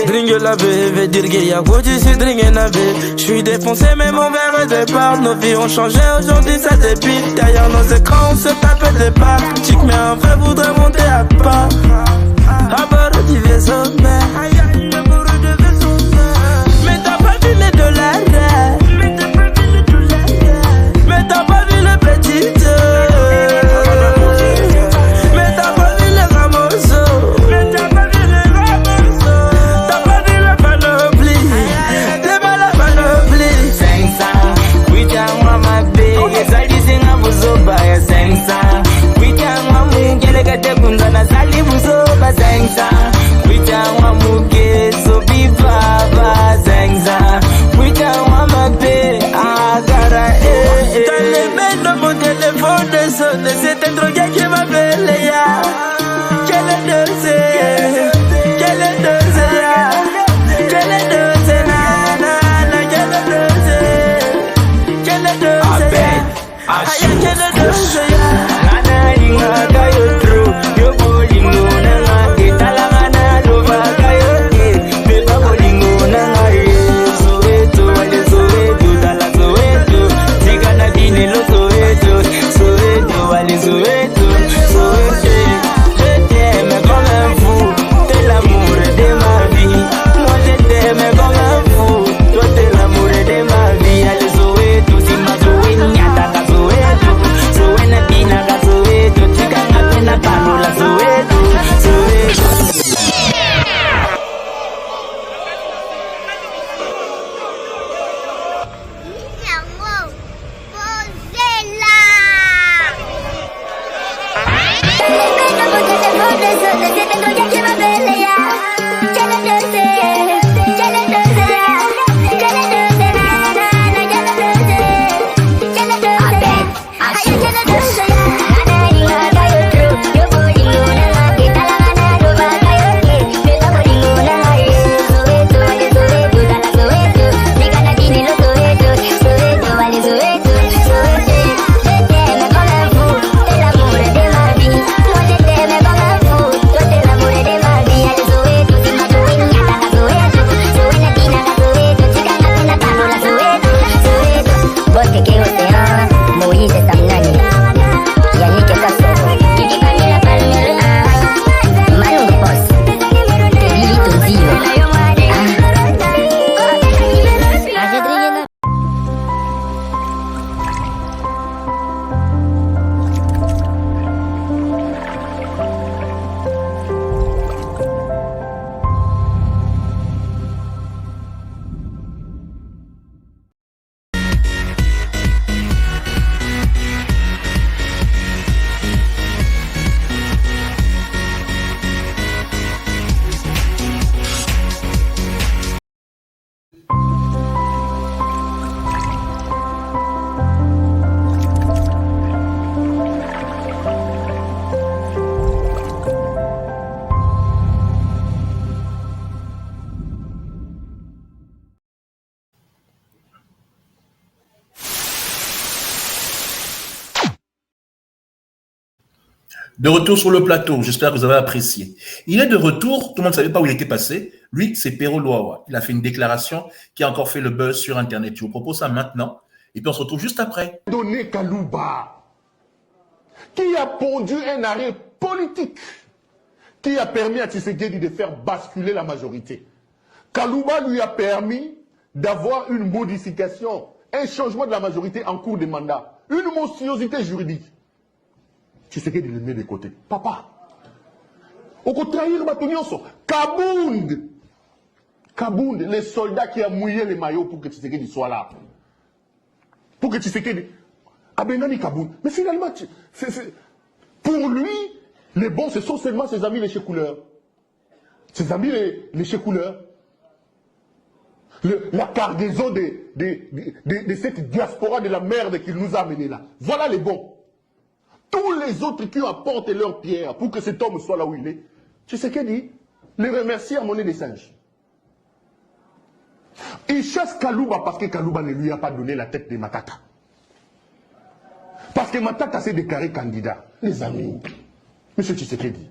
Dringue la baie, veut dire qu'il y a quoi d'ici, dringue la baie. J'suis défoncé mais mon verre départ. Nos vies ont changé, aujourd'hui ça dépite. Derrière nos écrans on se tape des barres. Chic mais en vrai voudrait monter à pas. À bord du vaisseau mère. Mais t'as pas vu les dollars. Mais t'as pas vu le petit mais t'as pas vu les ramosos. Mais t'as pas vu les ramosos. T'as pas vu la panoplie. T'es pas la panoplie. 500 kuitangwa mabe ezali singa buzoba ya 500 kuitangwa mungelegete kunzana zali buzoba 500 kuitangwa mugezo bibaba 500 kuitangwa De retour sur le plateau, j'espère que vous avez apprécié. Il est de retour, tout le monde ne savait pas où il était passé. Lui, c'est Pero Luawa. Il a fait une déclaration qui a encore fait le buzz sur Internet. Je vous propose ça maintenant. Et puis on se retrouve juste après. Donné Kalouba, qui a pondu un arrêt politique, qui a permis à Tshisekedi de faire basculer la majorité. Kalouba lui a permis d'avoir une modification, un changement de la majorité en cours de mandat, une monstruosité juridique. Tshisekedi le met de côté. Papa, on peut trahir Batonionso. Kabound, les soldats qui ont mouillé les maillots pour que Tshisekedi soit là. Pour que Tshisekedi... Abenani Kabound. Mais finalement, pour lui, les bons, ce sont seulement ses amis les chécouleurs. Ses amis les chécouleurs. La cargaison de cette diaspora de la merde qu'il nous a amené là. Voilà les bons. Tous les autres qui apportent leur pierre pour que cet homme soit là où il est, Tshisekedi les remercie à monnaie des singes. Il chasse Kalouba parce que Kalouba ne lui a pas donné la tête de Matata. Parce que Matata s'est déclaré candidat. Les amis, monsieur Tshisekedi,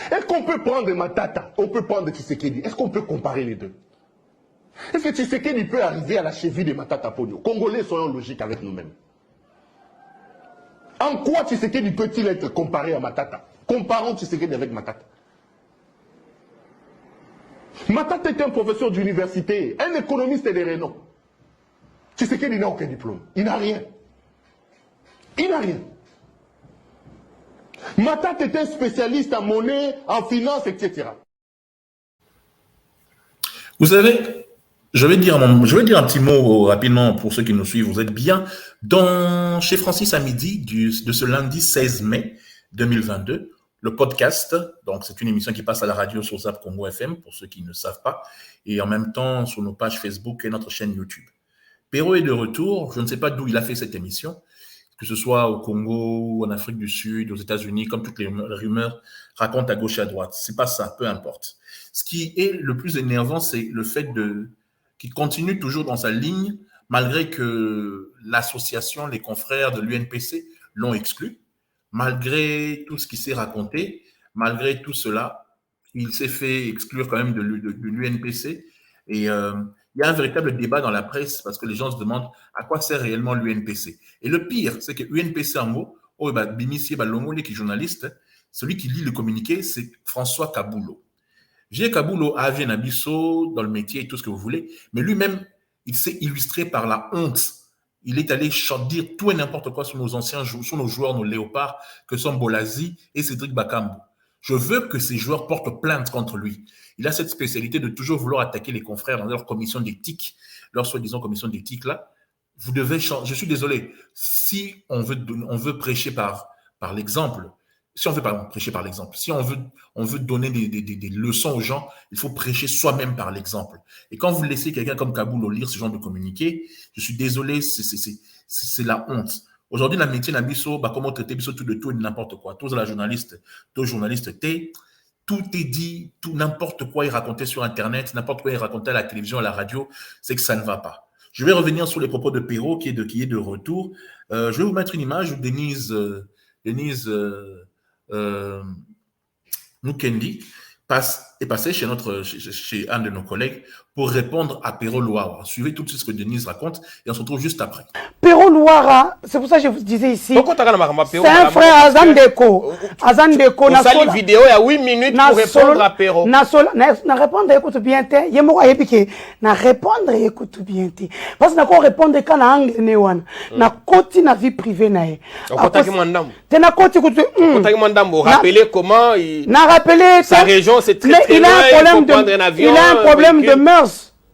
est-ce qu'on peut prendre Matata, on peut prendre Tshisekedi, est-ce qu'on peut comparer les deux? Est-ce que Tshisekedi peut arriver à la cheville de Matata Ponyo? Congolais, soyons logiques avec nous-mêmes. En quoi Tshisekedi peut-il être comparé à Matata? Comparons Tshisekedi avec Matata. Matata est un professeur d'université, un économiste de renom. Tshisekedi n'a aucun diplôme. Il n'a rien. Il n'a rien. Matata est un spécialiste en monnaie, en finance, etc. Vous savez, je vais dire un petit mot rapidement pour ceux qui nous suivent. Vous êtes bien chez Francis à midi de ce lundi 16 mai 2022. Le podcast, donc c'est une émission qui passe à la radio sur Zap Congo FM, pour ceux qui ne savent pas, et en même temps sur nos pages Facebook et notre chaîne YouTube. Pero est de retour, je ne sais pas d'où il a fait cette émission, que ce soit au Congo, en Afrique du Sud, aux États-Unis, comme toutes les rumeurs racontent à gauche et à droite. C'est pas ça, peu importe. Ce qui est le plus énervant, c'est le fait qu'il continue toujours dans sa ligne, malgré que l'association, les confrères de l'UNPC l'ont exclu. Malgré tout ce qui s'est raconté, malgré tout cela, il s'est fait exclure quand même de l'UNPC. Et il y a un véritable débat dans la presse parce que les gens se demandent à quoi sert réellement l'UNPC. Et le pire, c'est que l'UNPC en mot, Bimisie Balongole, qui est journaliste, celui qui lit le communiqué, c'est François Kaboulou. J'ai Kaboulou à Nabiso, dans le métier et tout ce que vous voulez, mais lui-même, il s'est illustré par la honte. Il est allé dire tout et n'importe quoi sur nos anciens sur nos joueurs, nos léopards, que sont Bolazi et Cédric Bakambu. Je veux que ces joueurs portent plainte contre lui. Il a cette spécialité de toujours vouloir attaquer les confrères dans leur commission d'éthique, leur soi-disant commission d'éthique là. Vous devez changer. Je suis désolé. Si on veut prêcher par l'exemple, si on veut prêcher par l'exemple, si on veut donner des leçons aux gens, il faut prêcher soi-même par l'exemple. Et quand vous laissez quelqu'un comme Kaboulou lire ce genre de communiqué, je suis désolé, c'est la honte. Aujourd'hui, la métier n'a biso, comment traiter biso tout de tout et n'importe quoi. Tous la journaliste, tous journalistes, tout est dit, tout n'importe quoi il racontait sur Internet, n'importe quoi il racontait à la télévision, à la radio, c'est que ça ne va pas. Je vais revenir sur les propos de Pero qui est de retour. Je vais vous mettre une image où Denise Mukendi est passé chez un de nos collègues pour répondre à Pero Luawa. Suivez tout de suite ce que Denise raconte et on se retrouve juste après. Pero Luawa, c'est pour ça que je vous disais ici, c'est un frère Azandeko. Azandeko, on sali vidéo il y a 8 minutes pour répondre à Pero. Na répondre, écoute bien, na répondre, écoute bien. Parce que na répondre quand na angle newan, na koti na vie privée na e. Kotaki mandambo. Te na koti écoute. Kotaki mandambo. Rappeler comment na rappeler sa région c'est très très loin. Il a un problème de mœurs.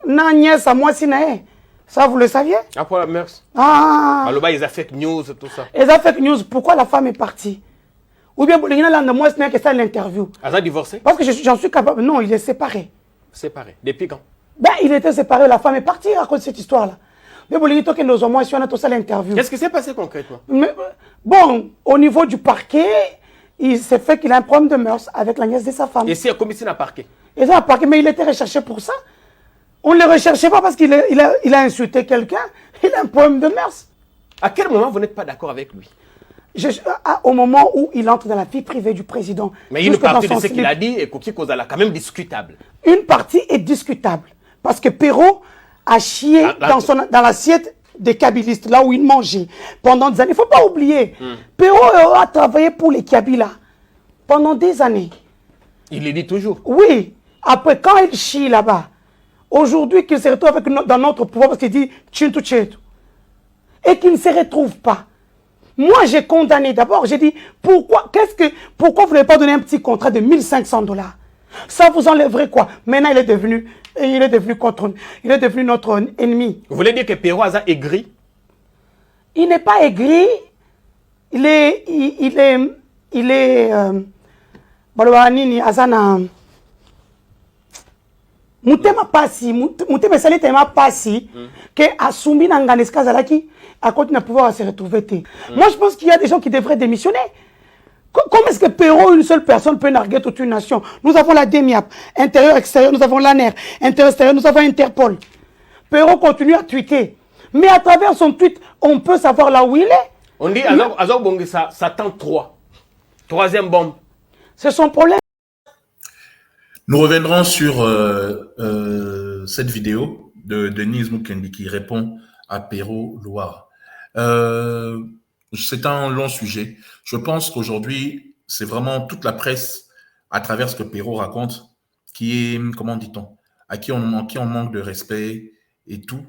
Na nièce à moi si na e. Ça, vous le saviez? Après la mœurs. Ah. Alors, ils ont fake news, tout ça. Ils ont fake news. Pourquoi la femme est partie? Ou bien, moi, ce n'est que ça l'interview. Elle a divorcé? Parce que j'en suis capable. Non, il est séparé. Séparé. Depuis quand? Ben, il était séparé. La femme est partie à cause de cette histoire-là. Mais bon, il que nous avons tout ça l'interview. Qu'est-ce qui s'est passé concrètement? Mais, bon, au niveau du parquet, il s'est fait qu'il a un problème de mœurs avec la nièce de sa femme. Et c'est comme ici, il a parquet? Il a parquet, mais il était recherché pour ça. On ne le recherchait pas parce qu'il a insulté quelqu'un. Il a un problème de mœurs. À quel moment vous n'êtes pas d'accord avec lui? au moment où il entre dans la vie privée du président. Mais une partie de ce qu'il a dit est quand même discutable. Une partie est discutable. Parce que Perrault a chié dans l'assiette des kabylistes, là où il mangeait pendant des années. Il ne faut pas oublier. Perrault a travaillé pour les Kabylas pendant des années. Il le dit toujours. Oui. Après, quand il chie là-bas, aujourd'hui, qu'il se retrouve dans notre pouvoir parce qu'il dit Tchintou Tchétou et qu'il ne se retrouve pas. Moi, j'ai condamné d'abord. J'ai dit pourquoi vous n'avez pas donné un petit contrat de $1500? Ça vous enlèverait quoi? Maintenant, il est devenu notre ennemi. Vous voulez dire que Perrault a aigri? Il n'est pas aigri. Il est Balobanini Azana. Mutema sali tema pasi que Assoumi Nanganeska Zalaki a continué à pouvoir se retrouver. Moi, je pense qu'il y a des gens qui devraient démissionner. Comment est-ce que Perrault, une seule personne, peut narguer toute une nation? Nous avons la DEMIAP, intérieur, extérieur, nous avons l'ANER, intérieur, extérieur, nous avons Interpol. Perrault continue à tweeter. Mais à travers son tweet, on peut savoir là où il est. On dit Azor Bongessa, ça tente 3. Troisième bombe. C'est son problème. Nous reviendrons sur cette vidéo de Denise Mukendi qui répond à Perrault Loire. C'est un long sujet. Je pense qu'aujourd'hui, c'est vraiment toute la presse, à travers ce que Perrault raconte, qui est, comment dit-on, à qui on manque de respect et tout.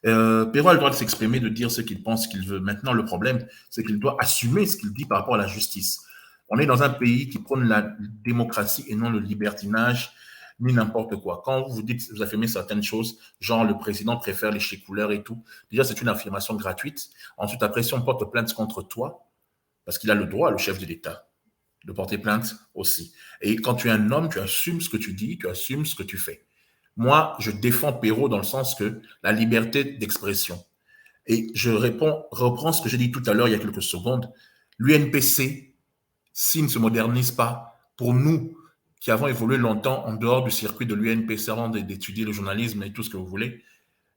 Perrault a le droit de s'exprimer, de dire ce qu'il pense, ce qu'il veut. Maintenant, le problème, c'est qu'il doit assumer ce qu'il dit par rapport à la justice. On est dans un pays qui prône la démocratie et non le libertinage, ni n'importe quoi. Quand vous dites, vous affirmez certaines choses, genre le président préfère les chicouleurs et tout, déjà c'est une affirmation gratuite. Ensuite, après, si on porte plainte contre toi, parce qu'il a le droit, le chef de l'État, de porter plainte aussi. Et quand tu es un homme, tu assumes ce que tu dis, tu assumes ce que tu fais. Moi, je défends Perrault dans le sens que la liberté d'expression. Et je reprends ce que j'ai dit tout à l'heure, il y a quelques secondes. L'UNPC, s'il ne se modernise pas, pour nous qui avons évolué longtemps en dehors du circuit de l'UNPC avant d'étudier le journalisme et tout ce que vous voulez,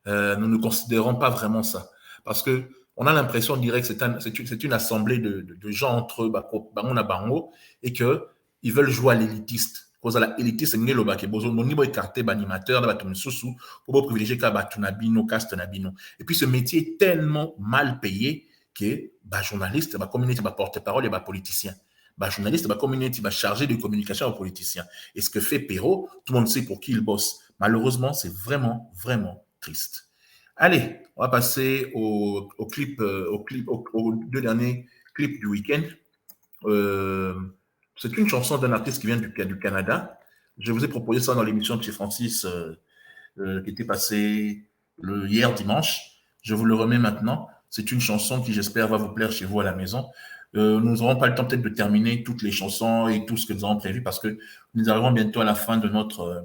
nous ne considérons pas vraiment ça. Parce qu'on a l'impression, on dirait que c'est une assemblée de gens entre eux, et qu'ils veulent jouer à l'élitiste. Parce que l'élitiste, c'est que écarté l'animateur, pour privilégier Nabino. Et puis ce métier est tellement mal payé que journaliste, communauté, porte-parole et politicien. Journaliste, communauté, chargé de communication aux politiciens. Et ce que fait Perrault, tout le monde sait pour qui il bosse. Malheureusement, c'est vraiment, vraiment triste. Allez, on va passer aux deux derniers clips du week-end. C'est une chanson d'un artiste qui vient du Canada. Je vous ai proposé ça dans l'émission de chez Francis qui était passée hier dimanche. Je vous le remets maintenant. C'est une chanson qui, j'espère, va vous plaire chez vous à la maison. Nous n'aurons pas le temps peut-être de terminer toutes les chansons et tout ce que nous avons prévu parce que nous arrivons bientôt à la fin de notre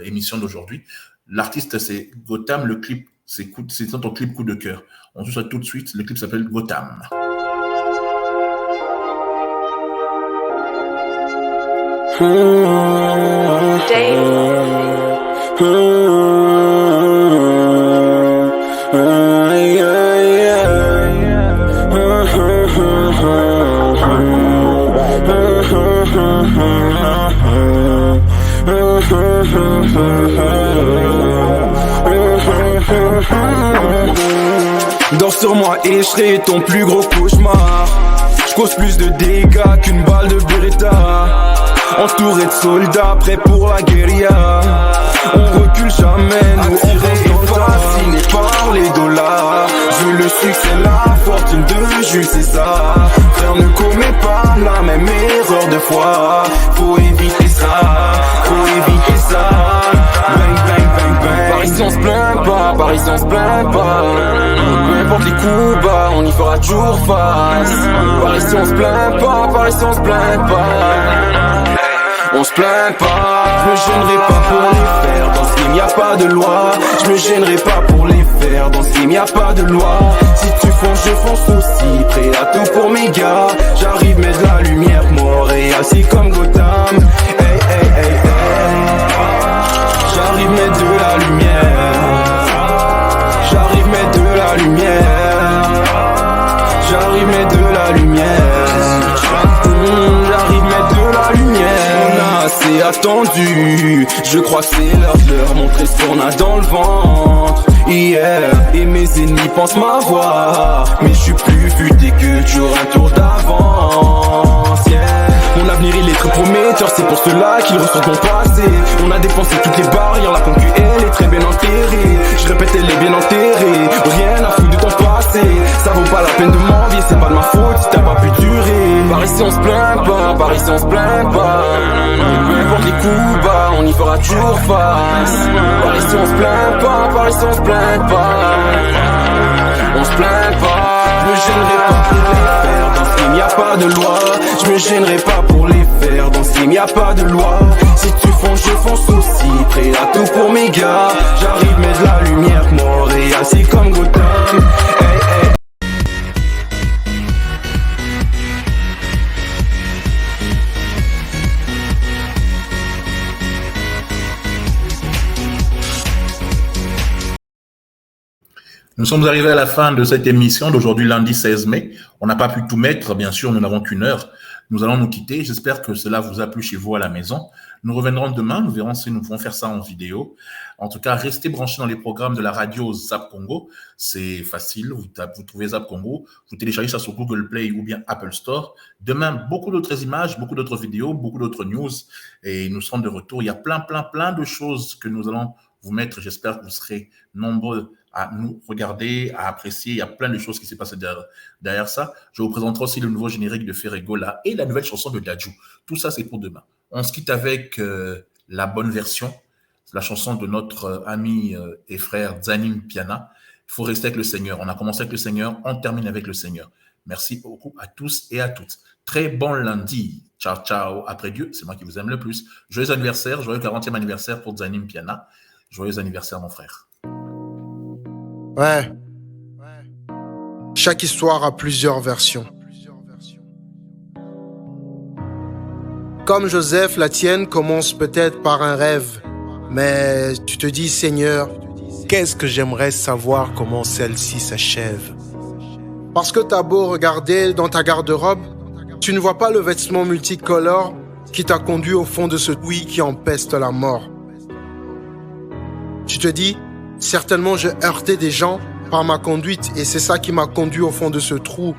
émission d'aujourd'hui. L'artiste, c'est Gotham. Le clip, c'est notre clip coup de cœur. On se souhaite tout de suite. Le clip s'appelle Gotham. Dors sur moi et je serai ton plus gros cauchemar. Je cause plus de dégâts qu'une balle de Beretta. Entouré de soldats prêts pour la guérilla. On recule jamais, nous on reste fascinés par les dollars. Je veux le succès, la fortune de Jules César. Frère, ne commets pas la même erreur de foi. Faut éviter ça, faut éviter ça. Bang, bang, bang, bang. Par ici on se plaint pas, par ici on se plaint pas. Peu importe les coups bas, on y fera toujours face. Par ici on se plaint pas, par ici on se plaint pas. On se plaint pas, je me gênerai pas pour les faire. Dans ce game y'a pas de loi. Je me gênerai pas pour les faire. Dans ce game y'a pas de loi. Si tu fonces, je fonce aussi. Prêt à tout pour mes gars. J'arrive mettre de la lumière, Montréal c'est comme Gotham. Hey hey hey hey. J'arrive mettre de la lumière. J'arrive mettre de la lumière. attendu. Je crois que c'est l'heure de leur montrer ce qu'on a dans le ventre. Yeah, et mes ennemis pensent m'avoir, mais je suis plus futé que toujours un tour d'avance. Yeah. Mon avenir il est très prometteur, c'est pour cela qu'ils ressentent mon passé. On a dépensé toutes les barrières, la concu elle est très bien enterrée. Je répète, elle est bien enterrée, rien à foutre de ton passé. Ça vaut pas la peine de m'envier, c'est pas de ma faute si t'as pas pu durer. Par ici on se plaint pas, par ici on se plaint pas. Peu importe les coups bas, on y fera toujours face. Par ici on se plaint pas, par ici on se plaint pas. On se plaint pas. Je me gênerai pas pour les faire, dans ce film y a pas de loi. Je me gênerai pas pour les faire, dans ce film y a pas de loi. Si tu fonces, je fonce aussi, prêt à tout pour mes gars. J'arrive, mets de la lumière, Montréal, c'est comme Gotham. Hey, hey. Nous sommes arrivés à la fin de cette émission d'aujourd'hui, lundi 16 mai. On n'a pas pu tout mettre, bien sûr, nous n'avons qu'une heure. Nous allons nous quitter. J'espère que cela vous a plu chez vous à la maison. Nous reviendrons demain. Nous verrons si nous pouvons faire ça en vidéo. En tout cas, restez branchés dans les programmes de la radio Zap Congo. C'est facile. Vous trouvez Zap Congo. Vous téléchargez ça sur Google Play ou bien Apple Store. Demain, beaucoup d'autres images, beaucoup d'autres vidéos, beaucoup d'autres news. Et nous serons de retour. Il y a plein de choses que nous allons vous mettre. J'espère que vous serez nombreux à nous regarder, à apprécier. Il y a plein de choses qui s'est passées derrière ça. Je vous présenterai aussi le nouveau générique de Ferregola et la nouvelle chanson de Dadju. Tout ça, c'est pour demain. On se quitte avec la bonne version, la chanson de notre ami et frère Zanim Piana. Il faut rester avec le Seigneur. On a commencé avec le Seigneur, on termine avec le Seigneur. Merci beaucoup à tous et à toutes. Très bon lundi. Ciao, ciao. Après Dieu, c'est moi qui vous aime le plus. Joyeux anniversaire, joyeux 40e anniversaire pour Zanim Piana. Joyeux anniversaire, mon frère. Ouais. Chaque histoire a plusieurs versions. Comme Joseph, la tienne commence peut-être par un rêve, mais tu te dis, Seigneur, qu'est-ce que j'aimerais savoir comment celle-ci s'achève. Parce que t'as beau regarder dans ta garde-robe, tu ne vois pas le vêtement multicolore qui t'a conduit au fond de ce puits qui empeste la mort. Tu te dis, certainement j'ai heurté des gens par ma conduite et c'est ça qui m'a conduit au fond de ce trou.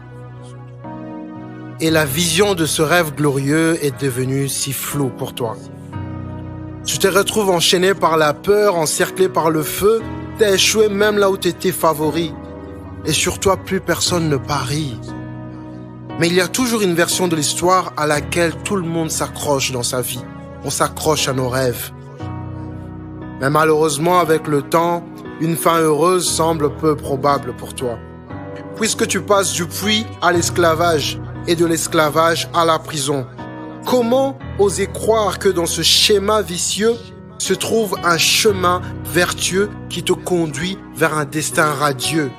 Et la vision de ce rêve glorieux est devenue si floue pour toi. Tu te retrouves enchaîné par la peur, encerclé par le feu, t'as échoué même là où t'étais favori. Et sur toi, plus personne ne parie. Mais il y a toujours une version de l'histoire à laquelle tout le monde s'accroche dans sa vie. On s'accroche à nos rêves. Mais malheureusement, avec le temps, une fin heureuse semble peu probable pour toi. Puisque tu passes du puits à l'esclavage et de l'esclavage à la prison. Comment oser croire que dans ce schéma vicieux se trouve un chemin vertueux qui te conduit vers un destin radieux ?